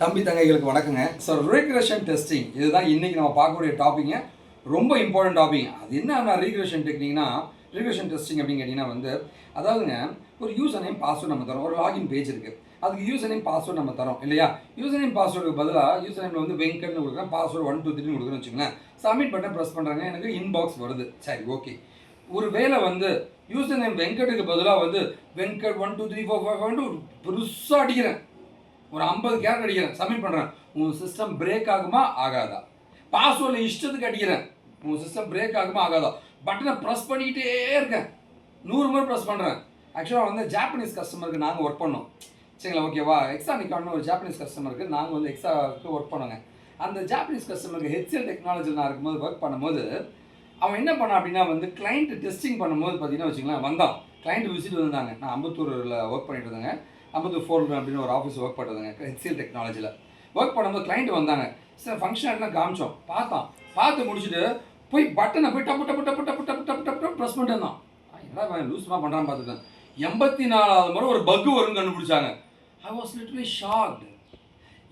தம்பி தங்கைகளுக்கு வணக்கங்க. So ரீக்ரெஷன் testing இதுதான் இன்றைக்கி நம்ம பார்க்கக்கூடிய டாப்பிங்க. ரொம்ப இம்பார்ட்டன்ட் டாபிக். அது என்ன ரீக்ரெஷன் டெக்னிக்னா ரீக்ரெஷன் டெஸ்டிங் அப்படின்னு கேட்டிங்கன்னா அதாவதுங்க ஒரு யூசர் நேம் பாஸ்வேர்டு நம்ம தரோம். ஒரு லாகின் பேஜ் இருக்குது, அதுக்கு யூசர் நேம் பாஸ்வேர்டு நம்ம தரோம் இல்லையா? யூசர் நேம் பாஸ்வேர்டுக்கு பதிலாக யூசர் நேமில் வெங்கட்னு கொடுக்குறேன், பாஸ்வேர்டு 1 2 3 கொடுக்குறேன்னு வச்சுக்கோங்களேன். சப்மிட் பட்டன் ப்ரெஸ் பண்ணுறாங்க, எனக்கு இன்பாக்ஸ் வருது. சரி, ஓகே. ஒரு வேளை யூசர் நேம் வெங்கட்டுக்கு பதிலாக வெங்கட் 1 2 3 4 5 பெருசாக அடிக்கிறேன், ஒரு 50 கேரட் அடிக்கிறேன், சப்மிட் பண்ணுறேன். உங்கள் சிஸ்டம் பிரேக் ஆகுமா ஆகாதா? பாஸ்வேர்டில் இஷ்டத்துக்கு அடிக்கிறேன், உங்கள் சிஸ்டம் பிரேக் ஆகுமா ஆகாதா? பட்டனை ப்ரெஸ் பண்ணிக்கிட்டே இருக்கேன், 100 முறை ப்ரெஸ் பண்ணுறேன். ஆக்சுவலாக ஜாப்பனீஸ் கஸ்டமருக்கு நாங்கள் ஒர்க் பண்ணோம், சரிங்களா? ஓகேவா? எக்ஸானிக்கான ஒரு ஜாப்பனீஸ் கஸ்டமருக்கு நாங்கள் எக்ஸாவுக்கு ஒர்க் பண்ணோங்க. அந்த ஜாப்பனீஸ் கஸ்டமருக்கு ஹெச்எல் டெக்னாலஜியில் நான் இருக்கும்போது ஒர்க் பண்ணும்போது அவன் என்ன பண்ணான் அப்படின்னா கிளைண்ட் டெஸ்டிங் பண்ணும்போது பார்த்தீங்கன்னா வச்சுக்கலாம் வந்தான். கிளைண்ட் விசிட் வந்தாங்க. நான் அம்பத்தூரில் ஒர்க் பண்ணிட்டு இருந்தேங்க. 54 அப்படின்னு ஒரு ஆஃபீஸ் ஒர்க் பண்ணுறதுங்க, ஹெச்எல் டெக்னாலஜியில் ஒர்க் பண்ணும்போது கிளைண்ட் வந்தாங்க. சார் ஃபங்க்ஷனாலிட்டிலாம் காமிச்சோம், பார்த்து முடிச்சுட்டு போய் பட்டனை போய் டப்பு டப்பு டப்பு டப்பு டப்பு டப்பு டப்பு டப்பு ப்ரெஸ் பண்ணிட்டு இருந்தான். என்ன லூஸ்மாக பண்ணுறான்னு பார்த்துட்டேன். 84வது முறை ஒரு பக்கு வரும்னு கண்டுபிடிச்சாங்க. I was literally shocked.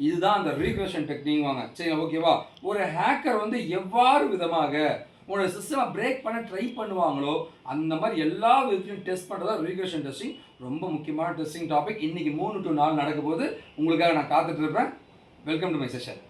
இதுதான் அந்த ரீக்ரெஷன் டெக்னிக் வாங்க, சரி ஓகேவா? ஒரு ஹேக்கர் எவ்வாறு விதமாக உங்களோட சிஸ்டமை பிரேக் பண்ண ட்ரை பண்ணுவாங்களோ அந்த மாதிரி எல்லா விதத்துலையும் டெஸ்ட் பண்ணுறதா ரீக்ரெஷன் டெஸ்டிங். ரொம்ப முக்கியமான டெஸ்டிங் டாபிக். இன்றைக்கி 3 to 4 நடக்க போது உங்களுக்காக நான் காத்துட்ருப்பேன். Welcome to my session.